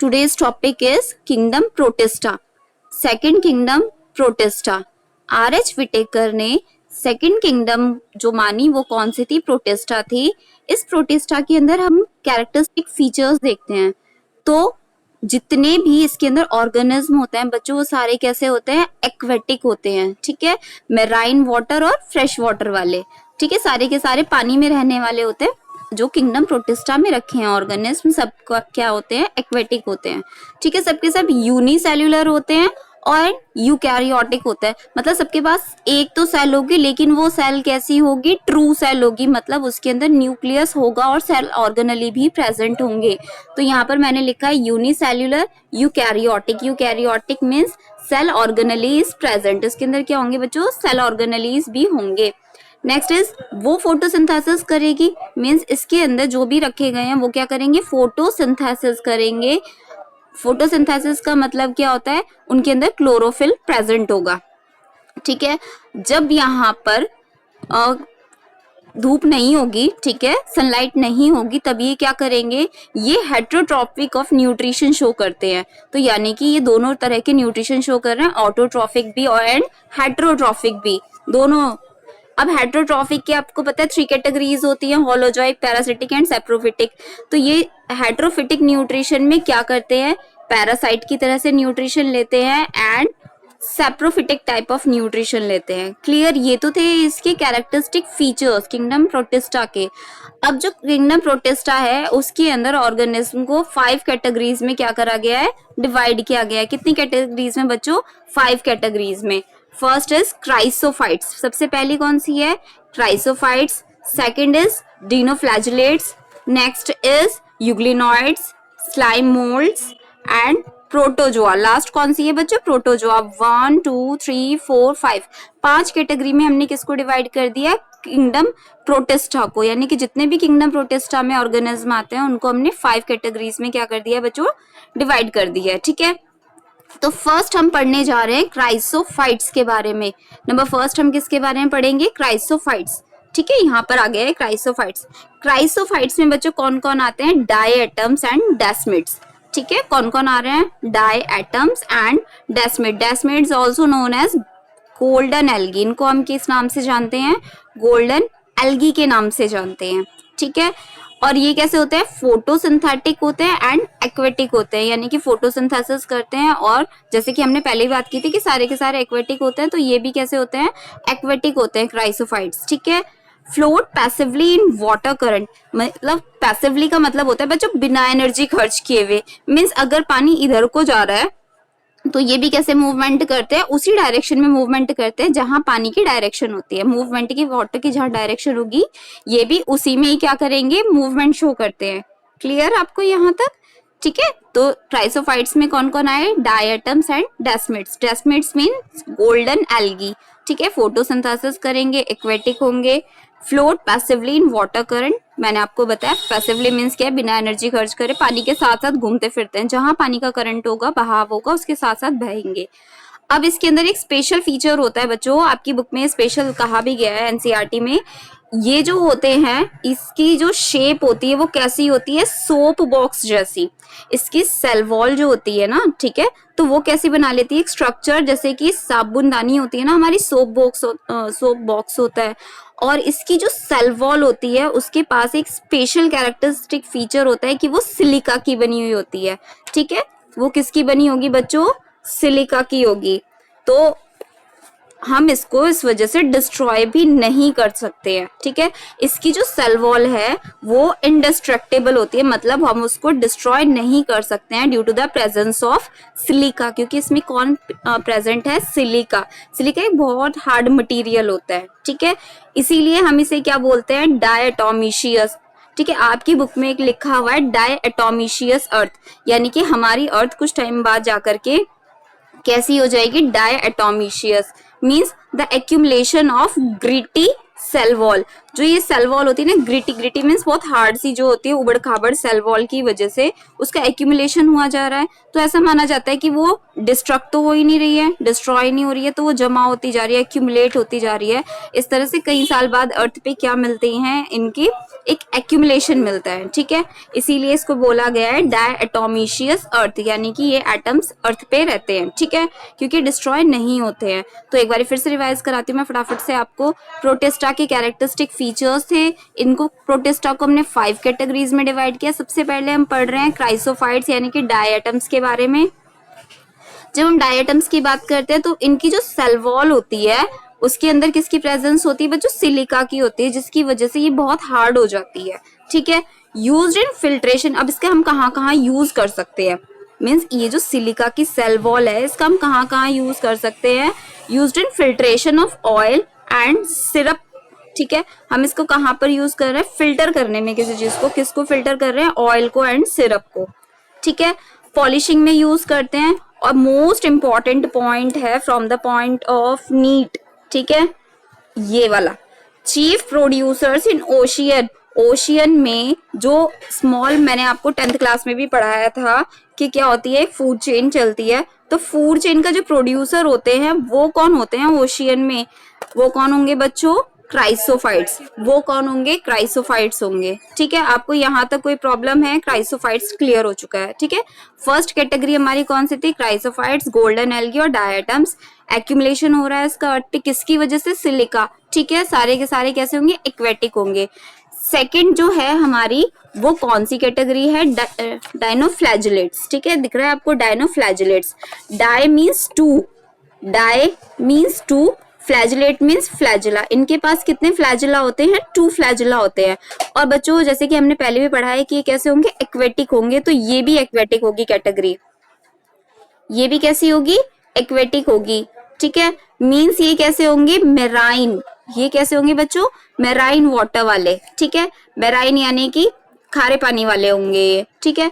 Today's topic is Kingdom Protista. Second Kingdom Protista. R.H. Whittaker ने second kingdom जो मानी वो कौन सी थी? प्रोटेस्टा थी। इस प्रोटेस्टा के अंदर हम कैरेक्टरिस्टिक फीचर्स देखते हैं। तो जितने भी इसके अंदर ऑर्गेनिज्म होते हैं बच्चों, वो सारे कैसे होते हैं? एक्वेटिक होते हैं। ठीक है, मेराइन वाटर और फ्रेश वाटर वाले। ठीक है, सारे के सारे पानी में रहने वाले होते हैं। जो किंगडम प्रोटिस्टा में रखे हैं ऑर्गेनिज्म सब क्या होते हैं? एक्वेटिक होते हैं। ठीक है, सबके सब यूनिसेल्युलर होते हैं और यूकैरियोटिक होता है। मतलब सबके पास एक तो सेल होगी, लेकिन वो सेल कैसी होगी? ट्रू सेल होगी। मतलब उसके अंदर न्यूक्लियस होगा और सेल ऑर्गेनली भी प्रेजेंट होंगे। तो यहाँ पर मैंने लिखा है unicellular eukaryotic. Eukaryotic means cell organelle is present. इसके अंदर क्या होंगे बच्चों? सेल ऑर्गेनलीज भी होंगे। नेक्स्ट इज वो फोटोसिंथेसिस करेगी, मीन्स इसके अंदर जो भी रखे गए हैं वो क्या करेंगे? फोटोसिंथेसिस करेंगे। फोटोसिंथेसिस का मतलब क्या होता है? उनके अंदर क्लोरोफिल प्रेजेंट होगा। ठीक है, जब यहाँ पर धूप नहीं होगी, ठीक है, सनलाइट नहीं होगी, तब ये क्या करेंगे? ये हेट्रोट्रॉपिक ऑफ न्यूट्रिशन शो करते हैं। तो यानी कि ये दोनों तरह के न्यूट्रिशन शो कर रहे हैं, ऑटोट्रॉफिक भी और एंड हेट्रोट्रॉफिक भी, दोनों। अब हेट्रोट्रॉफिक की आपको पता है 3 कैटेगरीज होती हैं, होलोजोइक, पैरासिटिक एंड सैप्रोफिटिक। तो ये हेट्रोफिटिक न्यूट्रिशन में क्या करते हैं? पैरासाइट की तरह से न्यूट्रिशन लेते हैं and saprophytic type of nutrition लेते हैं। क्लियर? ये तो थे इसके कैरेक्टरिस्टिक फीचर्स किंगडम प्रोटिस्टा के। अब जो किंगडम प्रोटिस्टा है उसके अंदर ऑर्गेनिज्म को 5 कैटेगरीज में क्या करा गया है? डिवाइड किया गया है। कितनी कैटेगरीज में बच्चों? 5 कैटेगरीज में। First is chrysophytes. सबसे पहली कौन सी है? Chrysophytes. Second is dinoflagellates. Next is euglenoids, slime moulds and protozoa. Last कौन सी है बच्चों? प्रोटोजोआ। 1 2 3 4 5 5 कैटेगरी में हमने किसको डिवाइड कर दिया? किंगडम प्रोटिस्टा को। यानी कि जितने भी किंगडम प्रोटिस्टा में ऑर्गेनिज्म आते हैं उनको हमने 5 कैटेगरीज में क्या कर दिया बच्चों? डिवाइड कर दिया है। ठीक है, तो फर्स्ट हम पढ़ने जा रहे हैं क्राइसोफाइट्स के बारे में। नंबर फर्स्ट हम किसके बारे में पढ़ेंगे? क्राइसोफाइट्स। ठीक है, यहाँ पर आ गया है क्राइसोफाइट्स। क्राइसोफाइट्स में बच्चों कौन कौन आते हैं? Diatoms and desmids. ठीक है, कौन कौन आ रहे हैं? Diatoms and desmid. Desmids also known as golden algae. इनको हम किस नाम से जानते हैं? गोल्डन एल्गी के नाम से जानते हैं। ठीक है, और ये कैसे होते हैं? फोटोसिंथेटिक होते हैं एंड एक्वेटिक होते हैं। यानी कि फोटोसिंथेसिस करते हैं, और जैसे कि हमने पहले ही बात की थी कि सारे के सारे एक्वेटिक होते हैं, तो ये भी कैसे होते हैं? एक्वेटिक होते हैं क्राइसोफाइट्स। ठीक है, float passively in water current. मतलब पैसिवली का मतलब होता है बच्चों बिना एनर्जी खर्च किए हुए। मीन्स अगर पानी इधर को जा रहा है तो ये भी कैसे मूवमेंट करते हैं? उसी डायरेक्शन में मूवमेंट करते हैं जहां पानी की डायरेक्शन होती है। मूवमेंट की, वाटर की जहां डायरेक्शन होगी ये भी उसी में ही क्या करेंगे? मूवमेंट शो करते हैं। क्लियर आपको यहाँ तक? ठीक है, तो क्राइसोफाइट्स में कौन कौन आए? Diatoms and desmids. Desmids means golden algae. ठीक है, फोटोसिंथेसिस करेंगे, एक्वेटिक होंगे, float passively in water current. मैंने आपको बताया पैसिवली मीन्स क्या है? बिना एनर्जी खर्च करे पानी के साथ साथ घूमते फिरते हैं। जहां पानी का करंट होगा, बहाव होगा, उसके साथ साथ बहेंगे। अब इसके अंदर एक स्पेशल फीचर होता है बच्चों, आपकी बुक में स्पेशल कहा भी गया है एनसीईआरटी में। ये जो होते हैं इसकी जो शेप होती है वो कैसी होती है? सोप बॉक्स जैसी। इसकी सेल वॉल जो होती है ना, ठीक है, तो वो कैसी बना लेती है? एक स्ट्रक्चर, जैसे कि साबुनदानी होती है ना हमारी, सोप बॉक्स होता है। और इसकी जो सेल वॉल होती है उसके पास एक स्पेशल कैरेक्टरिस्टिक फीचर होता है कि वो सिलिका की बनी हुई होती है। ठीक है, वो किसकी बनी होगी बच्चों? सिलिका की होगी। तो हम इसको इस वजह से डिस्ट्रॉय भी नहीं कर सकते हैं। ठीक है, इसकी जो सेल वॉल है वो इंडिस्ट्रक्टेबल होती है, मतलब हम उसको डिस्ट्रॉय नहीं कर सकते हैं due to the presence of silica. क्योंकि इसमें कौन प्रेजेंट है? सिलिका। सिलिका एक बहुत हार्ड मटेरियल होता है। ठीक है, इसीलिए हम इसे क्या बोलते हैं? डायटोमिशियस। ठीक है, आपकी बुक में एक लिखा हुआ है डायटोमिशियस अर्थ, यानी कि हमारी अर्थ कुछ टाइम बाद जाकर के कैसी हो जाएगी? Diatomaceous means the accumulation of gritty cell wall. जो ये सेल वॉल होती है ना, ग्रिटी, ग्रिटी मीन्स बहुत हार्ड सी जो होती है, उबड़ खाबड़ सेल वॉल की वजह से उसका एक्यूमुलेशन हुआ जा रहा है। तो ऐसा माना जाता है कि वो डिस्ट्रक्ट तो हो ही नहीं रही है, डिस्ट्रॉय नहीं हो रही है, तो वो जमा होती जा रही है, एक्यूमुलेट होती जा रही है। इस तरह से कई साल बाद अर्थ पे क्या मिलते हैं, इनकी एक एक्यूमुलेशन मिलता है, ठीक है। इसीलिए इसको बोला गया है डायटोमिशियस अर्थ, यानी कि ये एटम्स अर्थ पे रहते हैं, ठीक है, क्योंकि डिस्ट्रॉय नहीं होते हैं। तो एक बार फिर से रिवाइज कराती हूँ मैं फटाफट से आपको। प्रोटिस्टा के कैरेक्टरिस्टिक फीचर्स थे, इनको प्रोटिस्टा को हमने 5 कैटेगरीज में डिवाइड किया। सबसे पहले हम पढ़ रहे हैं क्राइसोफाइट्स यानी कि डायटम्स के बारे में। जब हम डायटम्स की बात करते हैं तो इनकी जो सेल वॉल होती है उसके अंदर किसकी प्रेजेंस होती है बच्चों, सिलिका की होती है, जिसकी वजह से ये बहुत हार्ड हो जाती है, ठीक है। यूज्ड इन फिल्ट्रेशन, अब इसका हम कहाँ कहाँ यूज कर सकते हैं, मीन्स ये जो सिलिका की सेल वॉल है इसका हम कहाँ कहाँ यूज कर सकते हैं। Used in filtration of oil and syrup, ठीक है। हम इसको कहाँ पर यूज कर रहे हैं, फिल्टर करने में किसी चीज को, किसको फिल्टर कर रहे हैं, ऑयल को एंड सिरप को, ठीक है। पॉलिशिंग में यूज करते हैं। और मोस्ट इंपॉर्टेंट पॉइंट है from the point of NEET, ठीक है, ये वाला chief producers in ocean. Ocean में जो स्मॉल, मैंने आपको 10th क्लास में भी पढ़ाया था कि क्या होती है, फूड चेन चलती है, तो फूड चेन का जो प्रोड्यूसर होते हैं वो कौन होते हैं ओशियन में, वो कौन होंगे बच्चों, क्राइसोफाइट्स। वो कौन होंगे, क्राइसोफाइट्स होंगे, ठीक है। आपको यहाँ तक कोई प्रॉब्लम है, क्राइसोफाइट्स क्लियर हो चुका है, ठीक है। फर्स्ट कैटेगरी हमारी कौन सी थी, क्राइसोफाइट्स, गोल्डन एल्गी और डायटम्स। एक्यूमुलेशन हो रहा है इसका अर्थ पे किसकी वजह से, सिलिका, ठीक है। सारे के सारे कैसे होंगे, एक्वेटिक होंगे। सेकंड जो है हमारी वो कौन सी कैटेगरी है, डायनोफ्लैजिलेट्स, ठीक है, दिख रहा है आपको dinoflagellates. Di means two, di means two, flagellate means flagella. इनके पास कितने फ्लैजिला होते हैं, 2 फ्लैजिला होते हैं। और बच्चों जैसे कि हमने पहले भी पढ़ा है कि ये कैसे होंगे, एक्वेटिक होंगे, तो ये भी एक्वेटिक होगी कैटेगरी, ये भी कैसी होगी, एक्वेटिक होगी, ठीक है। मीन्स ये कैसे होंगे, मेराइन, ये कैसे होंगे बच्चों, मेराइन वाटर वाले, ठीक है। मेराइन यानी कि खारे पानी वाले होंगे ये, ठीक है।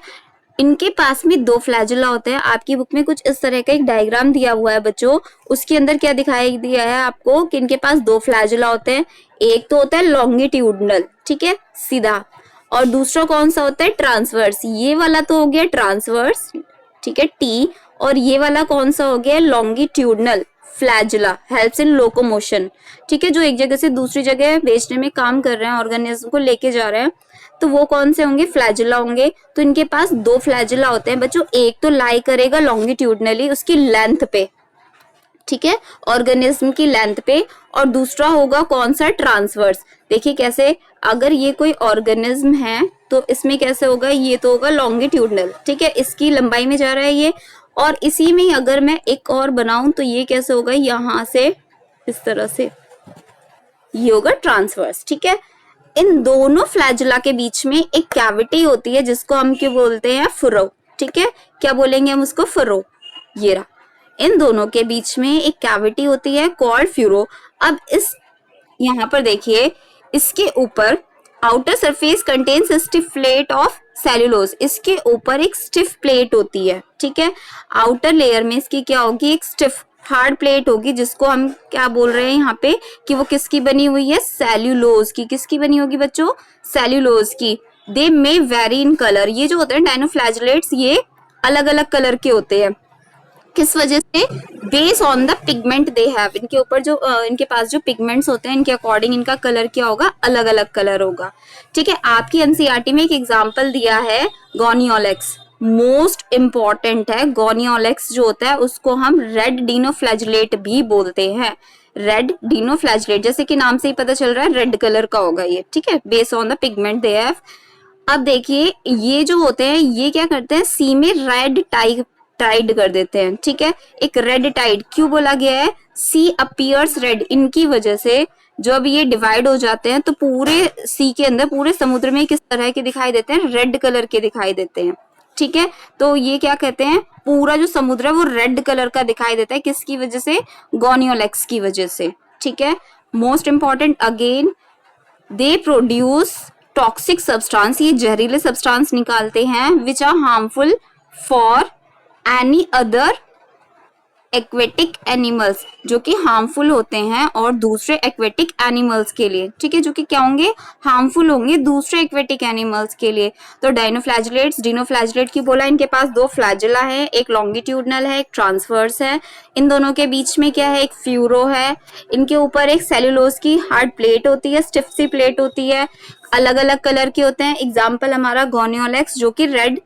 इनके पास में 2 फ्लैजुला होते हैं। आपकी बुक में कुछ इस तरह का एक डायग्राम दिया हुआ है बच्चों, उसके अंदर क्या दिखाई दिया है आपको कि इनके पास 2 फ्लैजुला होते हैं। एक तो होता है लॉन्गिट्यूडनल, ठीक है, सीधा, और दूसरा कौन सा होता है, ट्रांसवर्स। ये वाला तो हो गया ट्रांसवर्स, ठीक है, टी, और ये वाला कौन सा हो गया, longitudinal flagella, helps in locomotion, ठीक है, जो एक जगह से दूसरी जगह भेजने में काम कर रहे हैं, ऑर्गेनिज्म को लेके जा रहे हैं, तो वो कौन से होंगे, फ्लैजुला होंगे। तो इनके पास 2 फ्लैजुला होते हैं बच्चों, एक तो लाई करेगा लॉन्गिट्यूडनली उसकी लेंथ पे, ठीक है, ऑर्गेनिज्म की लेंथ पे, और दूसरा होगा कौन सा, ट्रांसवर्स। देखिए कैसे, अगर ये कोई ऑर्गेनिज्म है तो इसमें कैसे होगा, ये तो होगा लॉन्गिट्यूडनल, ठीक है, इसकी लंबाई में जा रहा है ये, और इसी में अगर मैं एक और बनाऊं तो ये कैसे होगा, यहां से इस तरह से, ये होगा ट्रांसवर्स, ठीक है। इन दोनों फ्लैजुला के बीच में एक कैविटी होती है जिसको हम क्यों बोलते हैं, फुरो, ठीक है, क्या बोलेंगे हम उसको, फुरो, ये रहा। इन दोनों के बीच में एक कैविटी होती है कॉल्ड फ्यूरो। अब इस यहाँ पर देखिए, इसके ऊपर outer surface contains stiff plate of cellulose, इसके ऊपर एक स्टिफ प्लेट होती है, ठीक है। आउटर लेयर में इसकी क्या होगी, एक स्टिफ हार्ड प्लेट होगी, जिसको हम क्या बोल रहे हैं यहाँ पे कि वो किसकी बनी हुई है, सेल्यूलोज की। किसकी बनी होगी बच्चों, सेल्यूलोज की। दे मे वेरी इन कलर, ये जो होते हैं डायनोफ्लैजिलेट्स ये अलग अलग कलर के होते हैं, किस वजह से, base on the pigment they have, इनके ऊपर जो इनके पास जो पिगमेंट्स होते हैं इनके अकॉर्डिंग इनका कलर क्या होगा, अलग अलग कलर होगा, ठीक है। आपकी एनसीईआरटी में एक एग्जांपल दिया है गोनियोलेक्स, मोस्ट इंपॉर्टेंट है। गोनियोलेक्स जो होता है उसको हम रेड डिनोफ्लैजिलेट भी बोलते हैं, रेड डिनोफ्लैजिलेट, जैसे कि नाम से ही पता चल रहा है रेड कलर का होगा ये, ठीक है, base on the pigment they have. अब देखिए ये जो होते हैं ये क्या करते हैं, सी में रेड टाइड कर देते हैं, ठीक है। एक रेड टाइड क्यों बोला गया है, सी अपीयर्स रेड, इनकी वजह से जब ये डिवाइड हो जाते हैं तो पूरे सी के अंदर, पूरे समुद्र में किस तरह के दिखाई देते हैं, रेड कलर के दिखाई देते हैं, ठीक है। तो ये क्या कहते हैं, पूरा जो समुद्र है वो रेड कलर का दिखाई देता है, किसकी वजह से, गोनियोलेक्स की वजह से, ठीक है। Most important again, they produce toxic substance, ये जहरीले सब्सटेंस निकालते हैं, which are harmful for any other aquatic animals जो कि हार्मफुल होते हैं और दूसरे एक्वेटिक एनिमल्स के लिए, ठीक है, जो कि क्या होंगे, हार्मफुल होंगे दूसरे एक्वेटिक एनिमल्स के लिए। तो डाइनोफ्लैजिलेट्स, डिनोफ्लैजिलेट की बोला, इनके पास दो फ्लैजिला है, एक लॉन्गिट्यूडनल है, एक ट्रांसवर्स है। इन दोनों के बीच में क्या है, एक फ्यूरो है। इनके ऊपर एक सेलुलोज की हार्ड प्लेट होती है, स्टिफ सी प्लेट होती है, अलग अलग कलर के होते हैं। एग्जाम्पल हमारा गोनियोलेक्स जो कि रेड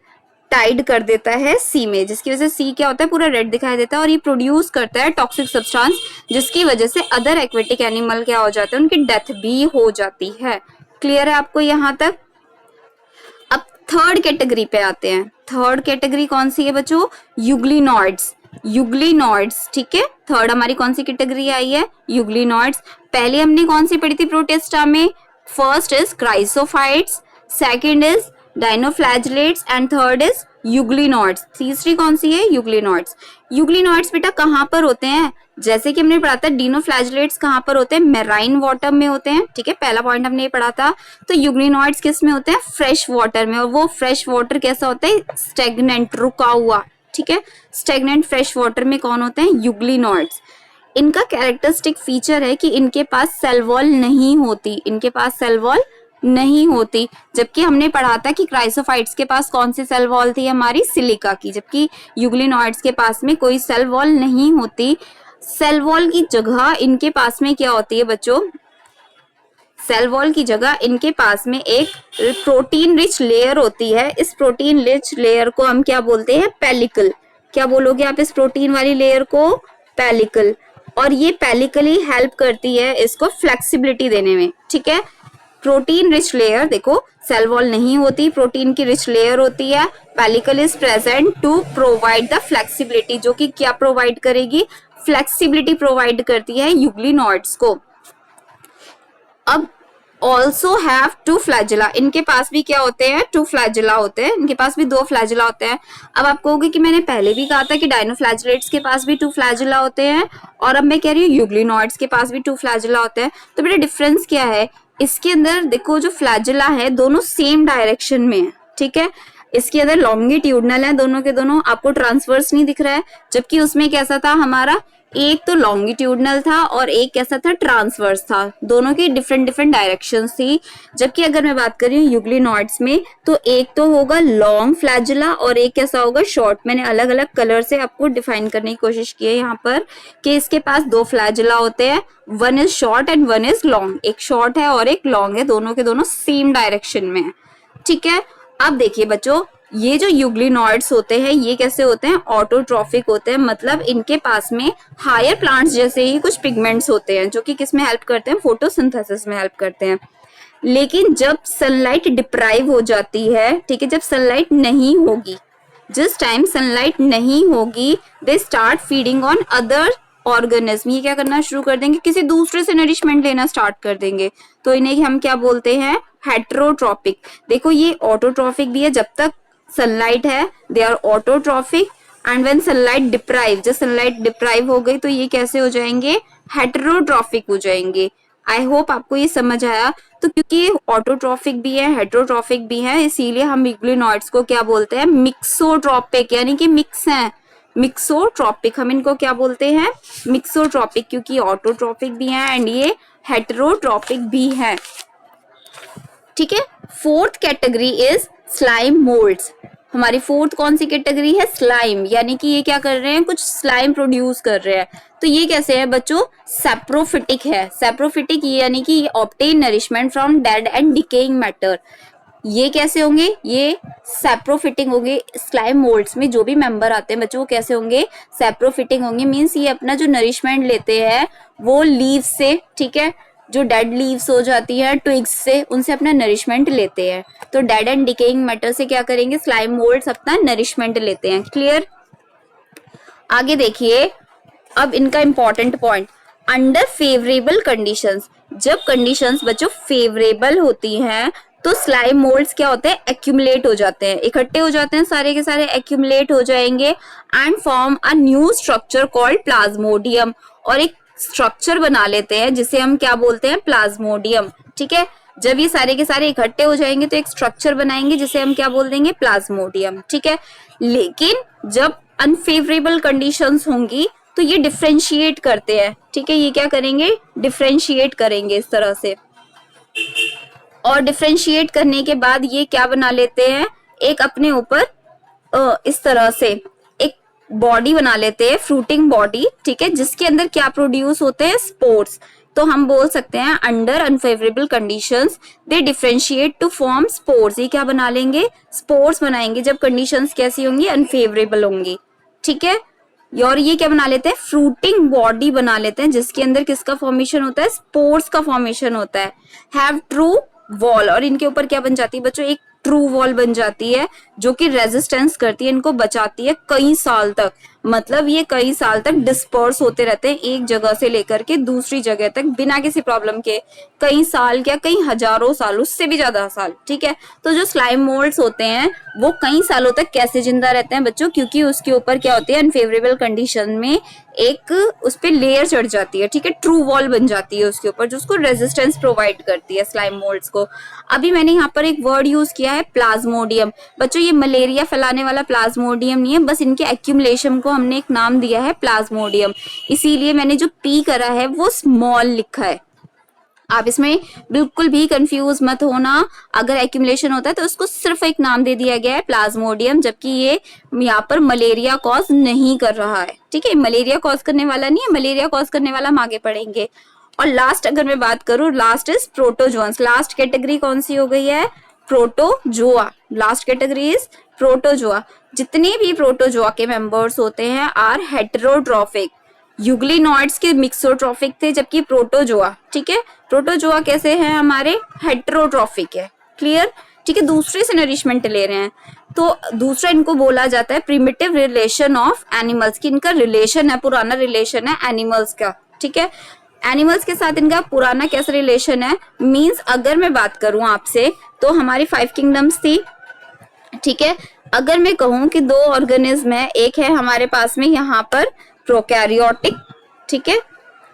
टाइड कर देता है सी में, जिसकी वजह से सी क्या होता है, पूरा रेड दिखाई देता है और ये प्रोड्यूस करता है टॉक्सिक सब्सटेंस, जिसकी वजह से अदर एक्वेटिक एनिमल क्या हो जाते हैं, उनकी डेथ भी हो जाती है। क्लियर है आपको यहाँ तक? अब थर्ड कैटेगरी पे आते हैं। थर्ड कैटेगरी कौन सी है बच्चों? यूग्लिनॉइड्स। यूग्लिनॉइड्स, ठीक है, थर्ड हमारी कौन सी कैटेगरी आई है? यूग्लिनॉइड्स। पहले हमने कौन सी पढ़ी थी प्रोटिस्टा में? First is chrysophytes, second is dinoflagellates and third is euglenoids. तीसरी कौन सी है? यूग्लिनॉइड्स। यूग्लिनॉइड्स बेटा कहाँ पर होते हैं? जैसे कि हमने पढ़ा था डिनोफ्लैजिलेट्स कहाँ पर होते हैं? मेराइन वाटर में होते हैं, ठीक है, पहला पॉइंट हमने ये पढ़ा था। तो यूग्लिनॉइड्स किस में होते हैं? फ्रेश वाटर में। और वो फ्रेश वाटर कैसा होता है? स्टेगनेंट, रुका हुआ, ठीक है। स्टेगनेंट फ्रेश वाटर में कौन होते हैं? यूग्लिनॉइड्स। इनका कैरेक्टरिस्टिक फीचर है कि इनके पास सेल वॉल नहीं होती, इनके पास सेल वॉल नहीं होती। जबकि हमने पढ़ा था कि क्राइसोफाइट्स के पास कौन सी सेल वॉल थी? हमारी सिलिका की। जबकि यूग्लिनॉइड्स के पास में कोई सेल वॉल नहीं होती। सेल वॉल की जगह इनके पास में क्या होती है बच्चों? सेल वॉल की जगह इनके पास में एक प्रोटीन रिच लेयर होती है। इस प्रोटीन रिच लेयर को हम क्या बोलते हैं? पेलिकल। क्या बोलोगे आप इस प्रोटीन वाली लेयर को? पेलिकल। और ये पेलिकल ही हेल्प करती है इसको फ्लेक्सिबिलिटी देने में, ठीक है। प्रोटीन रिच लेयर, देखो सेल वॉल नहीं होती, प्रोटीन की रिच लेयर होती है। Pellicle is present to provide the flexibility, जो कि क्या प्रोवाइड करेगी? फ्लेक्सिबिलिटी प्रोवाइड करती है यूग्लिनॉइड्स को। अब ऑल्सो हैव टू फ्लैजिला, इनके पास भी क्या होते हैं? टू फ्लैजिला होते हैं, इनके पास भी दो फ्लैजिला होते हैं। अब आप कहोगे कि मैंने पहले भी कहा था कि डाइनोफ्लैजिलेट्स के पास भी टू फ्लैजिला होते हैं, और अब मैं कह रही हूँ यूग्लिनॉइड्स के पास भी टू फ्लैजिला होते हैं। तो बेटा डिफरेंस क्या है? इसके अंदर देखो जो फ्लैजिला है दोनों सेम डायरेक्शन में है, ठीक है। इसके अंदर लॉन्गिट्यूडनल है दोनों के दोनों, आपको ट्रांसवर्स नहीं दिख रहा है। जबकि उसमें कैसा था हमारा? एक तो लॉन्गिट्यूडनल था और एक कैसा था? ट्रांसवर्स था। दोनों की डिफरेंट डिफरेंट डायरेक्शंस थी। जबकि अगर मैं बात कर रही हूँ यूग्लिनॉइड्स में, तो एक तो होगा लॉन्ग फ्लैजिला और एक कैसा होगा? शॉर्ट। मैंने अलग अलग कलर से आपको डिफाइन करने की कोशिश की है यहाँ पर कि इसके पास दो फ्लैजिला होते हैं, one is short and one is long. एक शॉर्ट है और एक लॉन्ग है, दोनों के दोनों सेम डायरेक्शन में है, ठीक है। अब देखिए बच्चों, ये जो यूग्लिनॉइड्स होते हैं ये कैसे होते हैं? ऑटोट्रॉफिक होते हैं। मतलब इनके पास में हायर प्लांट्स जैसे ही कुछ पिगमेंट्स होते हैं जो कि किस में हेल्प करते हैं? फोटोसिंथेसिस में हेल्प करते हैं। लेकिन जब सनलाइट डिप्राइव हो जाती है, ठीक है, जब सनलाइट नहीं होगी, जिस टाइम सनलाइट नहीं होगी, they start feeding on other organism. ये क्या करना शुरू कर देंगे? किसी दूसरे से नरिशमेंट लेना स्टार्ट कर देंगे। तो इन्हें हम क्या बोलते हैं? हेट्रोट्रॉपिक। देखो ये ऑटोट्रॉफिक भी है, जब तक सनलाइट है they are autotrophic, and when sunlight deprive, जब सनलाइट डिप्राइव हो गई तो ये कैसे हो जाएंगे? हेट्रोट्रॉफिक हो जाएंगे। आई होप आपको ये समझ आया। तो क्योंकि ये ऑटोट्रॉफिक भी है, हेट्रोट्रॉफिक भी है, इसीलिए हम यूग्लिनॉइड्स को क्या बोलते हैं? मिक्सोट्रॉपिक, यानी कि मिक्स हैं। मिक्सोट्रॉपिक, हम इनको क्या बोलते हैं? मिक्सोट्रॉपिक, क्योंकि ऑटोट्रॉपिक भी है एंड ये हेट्रोट्रॉपिक भी है, ठीक है। Fourth category is slime moulds. हमारी फोर्थ कौन सी कैटेगरी है? स्लाइम, यानी कि ये क्या कर रहे हैं? कुछ स्लाइम प्रोड्यूस कर रहे हैं। तो ये कैसे है बच्चों? सैप्रोफिटिक है। सैप्रोफिटिक यानी कि ये obtain nourishment from dead and decaying matter. ये कैसे होंगे? ये सैप्रोफिटिंग होंगे। स्लाइम मोल्ड्स में जो भी मेंबर आते हैं बच्चों वो कैसे होंगे? सैप्रोफिटिंग होंगे। मीन्स ये अपना जो नरिशमेंट लेते हैं वो लीव्स से, ठीक है, जो डेड लीव्स हो जाती है ट्विग्स से, उनसे अपना नरिशमेंट लेते हैं। तो डेड एंड डिकेइंग मैटर से क्या करेंगे? स्लाइम मोल्ड्स अपना नरिशमेंट लेते हैं। क्लियर? आगे देखिए, अब इनका important point, under favourable conditions. जब कंडीशंस बच्चों फेवरेबल होती हैं तो स्लाइम मोल्ड्स क्या होते हैं? एक्यूमुलेट हो जाते हैं, इकट्ठे हो जाते हैं, सारे के सारे एक्यूमुलेट हो जाएंगे and form a new structure called Plasmodium. और एक स्ट्रक्चर बना लेते हैं जिसे हम क्या बोलते हैं? प्लाज्मोडियम, ठीक है। जब ये सारे के सारे इकट्ठे हो जाएंगे तो एक स्ट्रक्चर बनाएंगे जिसे हम क्या बोल देंगे? प्लाज्मोडियम, ठीक है। लेकिन जब अनफेवरेबल कंडीशंस होंगी तो ये डिफ्रेंशिएट करते हैं, ठीक है, ये क्या करेंगे, डिफ्रेंशिएट करेंगे इस तरह से। और डिफ्रेंशिएट करने के बाद ये क्या बना लेते हैं, एक अपने ऊपर इस तरह से एक बॉडी बना लेते हैं, फ्रूटिंग बॉडी, ठीक है, जिसके अंदर क्या प्रोड्यूस होते हैं, स्पोर्स। तो हम बोल सकते हैं under unfavourable conditions they differentiate to form spores. ये क्या बना लेंगे, स्पोर्स बनाएंगे जब कंडीशंस कैसी होंगी, अनफेवरेबल होंगी, ठीक है। और ये क्या बना लेते हैं, फ्रूटिंग बॉडी बना लेते हैं जिसके अंदर किसका फॉर्मेशन होता है, स्पोर्स का फॉर्मेशन होता है। हैव ट्रू वॉल, और इनके ऊपर क्या बन जाती है बच्चों, एक ट्रू वॉल बन जाती है जो कि रेजिस्टेंस करती है, इनको बचाती है कई साल तक। मतलब ये कई साल तक डिस्पर्स होते रहते हैं एक जगह से लेकर के दूसरी जगह तक बिना किसी प्रॉब्लम के, कई साल क्या कई हजारों साल, उससे भी ज्यादा साल, ठीक है। तो जो स्लाइम मोल्ड्स होते हैं वो कई सालों तक कैसे जिंदा रहते हैं बच्चों, क्योंकि उसके ऊपर क्या होती है, अनफेवरेबल कंडीशन में एक उस पर लेयर चढ़ जाती है, ठीक है, ट्रू वॉल बन जाती है उसके ऊपर, जो उसको रेजिस्टेंस प्रोवाइड करती है स्लाइम मोल्ड्स को। अभी मैंने यहाँ पर एक वर्ड यूज किया है प्लाज्मोडियम। बच्चों ये मलेरिया फैलाने वाला प्लाज्मोडियम नहीं है, बस इनके एक्यूमुलेशन को हमने एक नाम दिया है प्लाज्मोडियम, इसीलिए मैंने जो पी करा है वो स्मॉल लिखा है। आप इसमें बिल्कुल भी कंफ्यूज मत होना, अगर एक्यूमुलेशन होता है तो उसको सिर्फ एक नाम दे दिया गया है प्लाज्मोडियम, जबकि ये यहाँ पर मलेरिया कॉज नहीं कर रहा है, ठीक है, मलेरिया कॉज करने वाला नहीं है, मलेरिया कॉज करने वाला हम आगे पढ़ेंगे। और लास्ट अगर मैं बात करूं, last is protozoans. Last category कौन सी हो गई है, protozoa. Last category is protozoa. जितने भी प्रोटोजोआ के मेंबर्स होते हैं आर हेटेरोट्रॉफिक। यूग्लिनॉइड्स के मिक्सोट्रॉफिक थे, जबकि प्रोटोजोआ, ठीक है, प्रोटोजोआ कैसे हैं हमारे, हेटेरोट्रॉफिक है, क्लियर, ठीक है, दूसरे से नरिशमेंट ले रहे हैं। तो दूसरा इनको बोला जाता है प्रिमिटिव रिलेशन ऑफ एनिमल्स, की इनका रिलेशन है, पुराना रिलेशन है एनिमल्स का, ठीक है, एनिमल्स के साथ इनका पुराना कैसा रिलेशन है, मींस अगर मैं बात करूं आपसे तो हमारी 5 किंगडम्स थी, ठीक है। अगर मैं कहूं कि 2 ऑर्गेनिज्म है, एक है हमारे पास में यहाँ पर प्रोकैरियोटिक, ठीक है,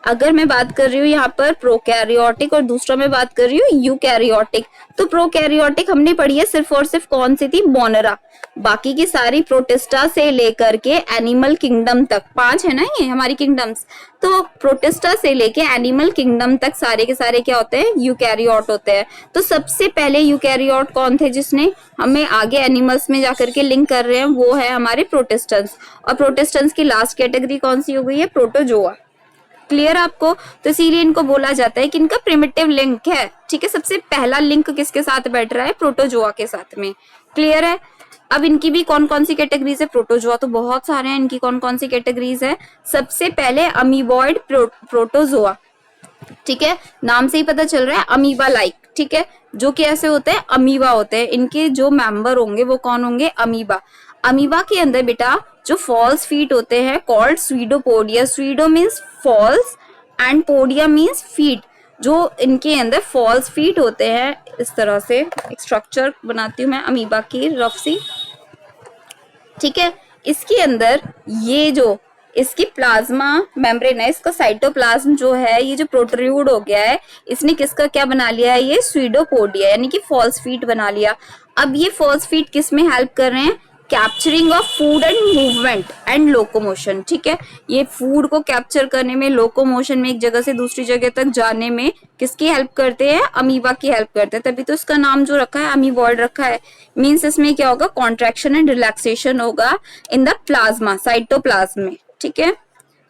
अगर मैं बात कर रही हूँ यहाँ पर प्रोकैरियोटिक और दूसरा मैं बात कर रही हूँ यूकैरियोटिक, तो प्रोकैरियोटिक हमने पढ़ी है सिर्फ और सिर्फ कौन सी थी, मोनेरा। बाकी की सारी प्रोटिस्टा से लेकर के एनिमल किंगडम तक, 5 है ना ये हमारी किंगडम्स, तो प्रोटिस्टा से लेके एनिमल किंगडम तक सारे के सारे क्या होते हैं, यूकैरियोट होते हैं। तो सबसे पहले यूकैरियोट कौन थे जिसने हमें आगे एनिमल्स में जाकर के लिंक कर रहे हैं, वो है हमारे प्रोटिस्टेंस। और प्रोटिस्टेंस की लास्ट कैटेगरी कौन सी हो गई है, प्रोटोजोआ। क्लियर आपको, तो इसीलिए इनको बोला जाता है कि इनका प्रिमिटिव लिंक है, ठीक है, सबसे पहला लिंक किसके साथ बैठ रहा है, प्रोटोजोआ के साथ में, क्लियर है। अब इनकी भी कौन कौन सी कैटेगरीज है, प्रोटोजोआ तो बहुत सारे हैं, इनकी कौन कौन सी कैटेगरीज है, सबसे पहले अमीबॉइड प्रोटोजोआ, ठीक है, नाम से ही पता चल रहा है अमीबा लाइक, ठीक है, जो कि ऐसे होते हैं अमीबा होते हैं, इनके जो मेंबर होंगे वो कौन होंगे, अमीबा। अमीबा के अंदर बेटा जो फॉल्स फीट होते हैं called pseudopodia, pseudo means false and podia means feet, जो इनके अंदर फॉल्स फीट होते हैं। इस तरह से एक स्ट्रक्चर बनाती हूँ मैं अमीबा की रफ सी, ठीक है, इसके अंदर ये जो इसकी प्लाज्मा मेम्ब्रेन है, इसका साइटोप्लाज्म जो है ये जो प्रोट्रूड हो गया है, इसने किसका क्या बना लिया है, ये स्वीडोपोडिया यानी कि फॉल्स फीट बना लिया। अब ये फॉल्स फीट किस में हेल्प कर रहे हैं, capturing of food and movement and locomotion, ठीक है, ये फूड को कैप्चर करने में, लोकोमोशन में, एक जगह से दूसरी जगह तक जाने में किसकी हेल्प करते हैं, अमीबा की हेल्प करते हैं, तभी तो इसका नाम जो रखा है अमीबॉइड रखा है। मींस इसमें क्या होगा, कॉन्ट्रैक्शन एंड रिलैक्सेशन होगा इन द प्लाज्मा, साइटोप्लाज्म में, ठीक है,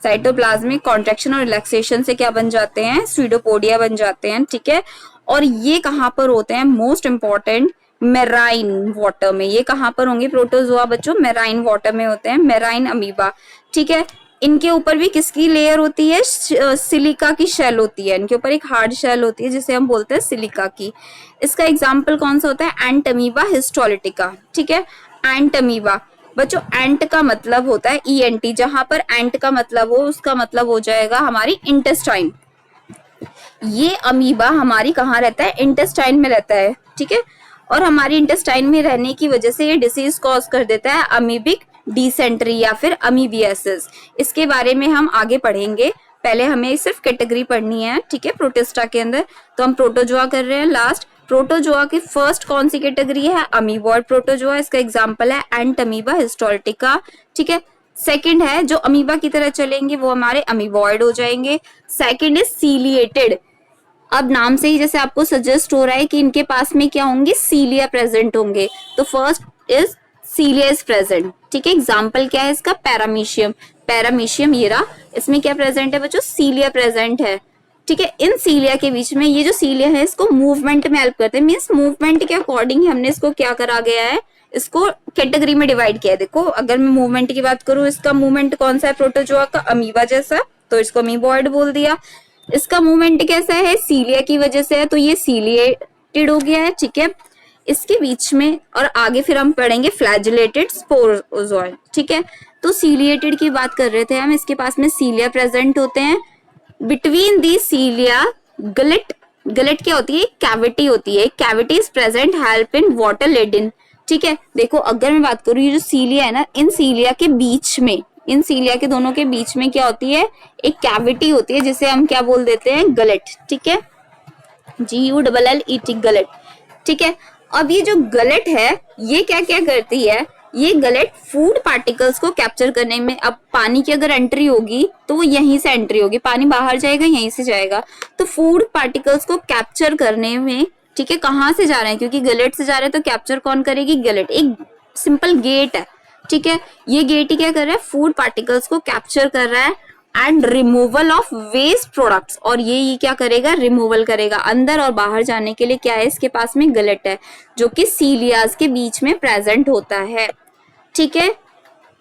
साइटोप्लाज्मिक कॉन्ट्रैक्शन और रिलैक्सेशन से क्या बन जाते हैं, स्वीडोपोडिया बन जाते हैं, ठीक है। और ये कहाँ पर होते हैं, मोस्ट इंपॉर्टेंट, मेराइन वाटर में। ये कहाँ पर होंगे प्रोटोजोआ बच्चों, मेराइन वाटर में होते हैं, मेराइन अमीबा, ठीक है। इनके ऊपर भी किसकी लेयर होती है, सिलिका की शेल होती है, इनके ऊपर एक हार्ड शेल होती है जिसे हम बोलते हैं सिलिका की। इसका एग्जाम्पल कौन सा होता है, एंट अमीबा हिस्टोलिटिका, ठीक है, एंट अमीबा। बच्चों एंट का मतलब होता है ENT, जहां पर एंट का मतलब हो उसका मतलब हो जाएगा हमारी इंटेस्टाइन। ये अमीबा हमारी कहाँ रहता है, इंटेस्टाइन में रहता है, ठीक है, और हमारी इंटेस्टाइन में रहने की वजह से ये डिसीज कॉज कर देता है अमीबिक डिसेंट्री या फिर अमीबियासिस। इसके बारे में हम आगे पढ़ेंगे, पहले हमें सिर्फ कैटेगरी पढ़नी है, ठीक है, प्रोटिस्टा के अंदर। तो हम प्रोटोजोआ कर रहे हैं लास्ट। प्रोटोजोआ की फर्स्ट कौन सी कैटेगरी है, अमीबॉइड प्रोटोजोआ, इसका एग्जांपल है एंट अमीबा हिस्टोलिटिका, ठीक है। सेकंड है जो अमीबा की तरह चलेंगे वो हमारे अमीबॉइड हो जाएंगे। Second is ciliated. अब नाम से ही जैसे आपको सजेस्ट हो रहा है कि इनके पास में क्या होंगे, सीलिया प्रेजेंट होंगे। तो फर्स्ट इज सीलिया इज प्रेजेंट, ठीक है। एग्जाम्पल क्या है इसका, पैरामीशियम। पैरामीशियम ये रहा, इसमें क्या प्रेजेंट है बच्चों, सीलिया प्रेजेंट है, ठीक है। इन सीलिया के बीच में ये जो सीलिया है इसको मूवमेंट में हेल्प करते हैं, मीन्स मूवमेंट के अकॉर्डिंग हमने इसको क्या करा गया है, इसको कैटेगरी में डिवाइड किया है। देखो अगर मैं मूवमेंट की बात करूं, इसका मूवमेंट कौन सा है, प्रोटोजोआ का अमीबा जैसा, तो इसको अमीबॉइड बोल दिया। इसका मूवमेंट कैसा है, सीलिया की वजह से है, तो ये सीलिएटेड हो गया है, ठीक है। इसके बीच में और आगे फिर हम पढ़ेंगे फ्लैजिलेटेड स्पोरोजोआ, ठीक है। तो सीलिएटेड की बात कर रहे थे हम, इसके पास में सीलिया प्रेजेंट होते हैं। Between the cilia gullet, gullet क्या होती है, कैविटी होती है, cavity is present help in water laden, ठीक है। देखो अगर मैं बात करूं, ये जो सीलिया है ना, इन सीलिया के बीच में, इन सीलिया के दोनों के बीच में क्या होती है, एक कैविटी होती है जिसे हम क्या बोल देते हैं, गलेट, ठीक है, GULLET, गलेट, ठीक है। अब ये जो गलेट है ये क्या क्या करती है, ये गलेट फूड पार्टिकल्स को कैप्चर करने में, अब पानी की अगर एंट्री होगी तो वो यहीं से एंट्री होगी, पानी बाहर जाएगा यहीं से जाएगा, तो फूड पार्टिकल्स को कैप्चर करने में, ठीक है, कहाँ से जा रहे हैं, क्योंकि गलेट से जा रहे हैं तो कैप्चर कौन करेगी, गलेट। एक सिंपल गेट है, ठीक है, ये गेट ही क्या कर रहा है, फूड पार्टिकल्स को कैप्चर कर रहा है and removal of waste products, और ये क्या करेगा, रिमूवल करेगा। अंदर और बाहर जाने के लिए क्या है, इसके पास में गलेट है जो कि सीलियाज के बीच में प्रेजेंट होता है, ठीक है।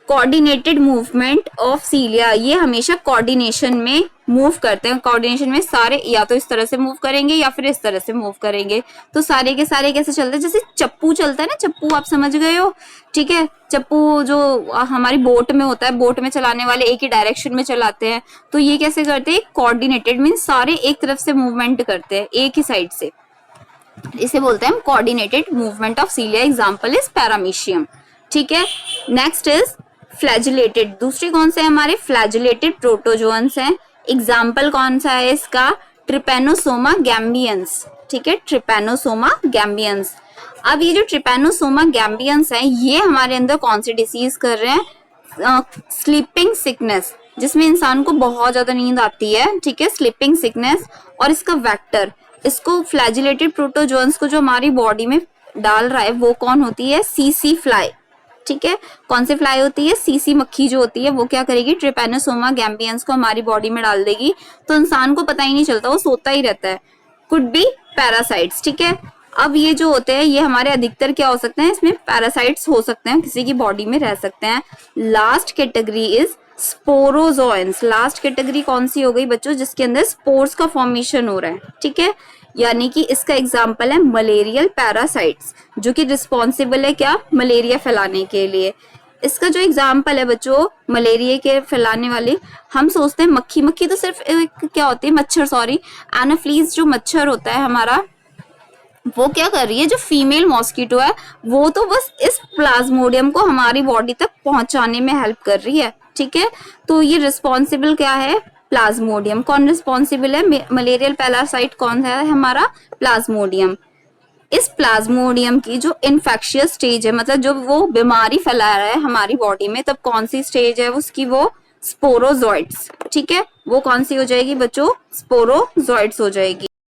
कोऑर्डिनेटेड मूवमेंट ऑफ सीलिया, ये हमेशा कोऑर्डिनेशन में मूव करते हैं, कोऑर्डिनेशन में सारे या तो इस तरह से मूव करेंगे या फिर इस तरह से मूव करेंगे, तो सारे के सारे कैसे चलते हैं, जैसे चप्पू चलता है ना, चप्पू आप समझ गए हो, ठीक है। चप्पू जो हमारी बोट में होता है, बोट में चलाने वाले एक ही डायरेक्शन में चलाते हैं, तो ये कैसे करते हैं, कोऑर्डिनेटेड, मीन सारे एक तरफ से मूवमेंट करते हैं, एक ही साइड से, इसे बोलते हैं हम coordinated movement of सीलिया। Example is paramecium, ठीक है। नेक्स्ट इज फ्लैजिलेटेड, दूसरे कौन से हमारे फ्लैजिलेटेड प्रोटोजोअन्स हैं। एग्जाम्पल कौन सा है इसका, ट्रिपैनोसोमा गैम्बियंस, ठीक है, ट्रिपैनोसोमा गैम्बियंस। अब ये जो ट्रिपैनोसोमा गैम्बियंस है ये हमारे अंदर कौन सी डिसीज कर रहे हैं, स्लीपिंग सिकनेस, जिसमें इंसान को बहुत ज्यादा नींद आती है, ठीक है, स्लीपिंग सिकनेस। और इसका वेक्टर, इसको फ्लैजिलेटेड प्रोटोजोअन्स को जो हमारी बॉडी में डाल रहा है वो कौन होती है, सीसी फ्लाई, ठीक है। कौन सी फ्लाई होती है, सीसी मक्खी जो होती है, वो क्या करेगी, ट्रिपैनोसोमा गैम्बियंस को हमारी बॉडी में डाल देगी, तो इंसान को पता ही नहीं चलता, वो सोता ही रहता है। कुड बी पैरासाइट्स, ठीक है। अब ये जो होते हैं ये हमारे अधिकतर क्या हो सकते हैं, इसमें पैरासाइट्स हो सकते हैं, किसी की बॉडी में रह सकते हैं। Last category is sporozoans. Last category कौन सी हो गई बच्चों, जिसके अंदर स्पोर्स का फॉर्मेशन हो रहा है, ठीक है, यानी कि इसका एग्जाम्पल है मलेरियल पैरासाइट्स, जो कि रिस्पॉन्सिबल है क्या, मलेरिया फैलाने के लिए। इसका जो एग्जाम्पल है बच्चों मलेरिया के फैलाने वाले, हम सोचते हैं मक्खी, मक्खी तो सिर्फ एक क्या होती है, मच्छर, सॉरी, एनाफ्लीज जो मच्छर होता है हमारा, वो क्या कर रही है, जो फीमेल मॉस्किटो है वो तो बस इस प्लाज्मोडियम को हमारी बॉडी तक पहुंचाने में हेल्प कर रही है, ठीक है। तो ये रिस्पॉन्सिबल क्या है, प्लाज्मोडियम। कौन रिस्पॉन्सिबल है, मलेरियल पैरासाइट कौन है हमारा, प्लाज्मोडियम। इस प्लाज्मोडियम की जो इन्फेक्शियस स्टेज है, मतलब जो वो बीमारी फैला रहा है हमारी बॉडी में, तब कौन सी स्टेज है उसकी, वो स्पोरोजोइट्स, ठीक है, वो कौन सी हो जाएगी बच्चों, स्पोरोजोइट्स हो जाएगी।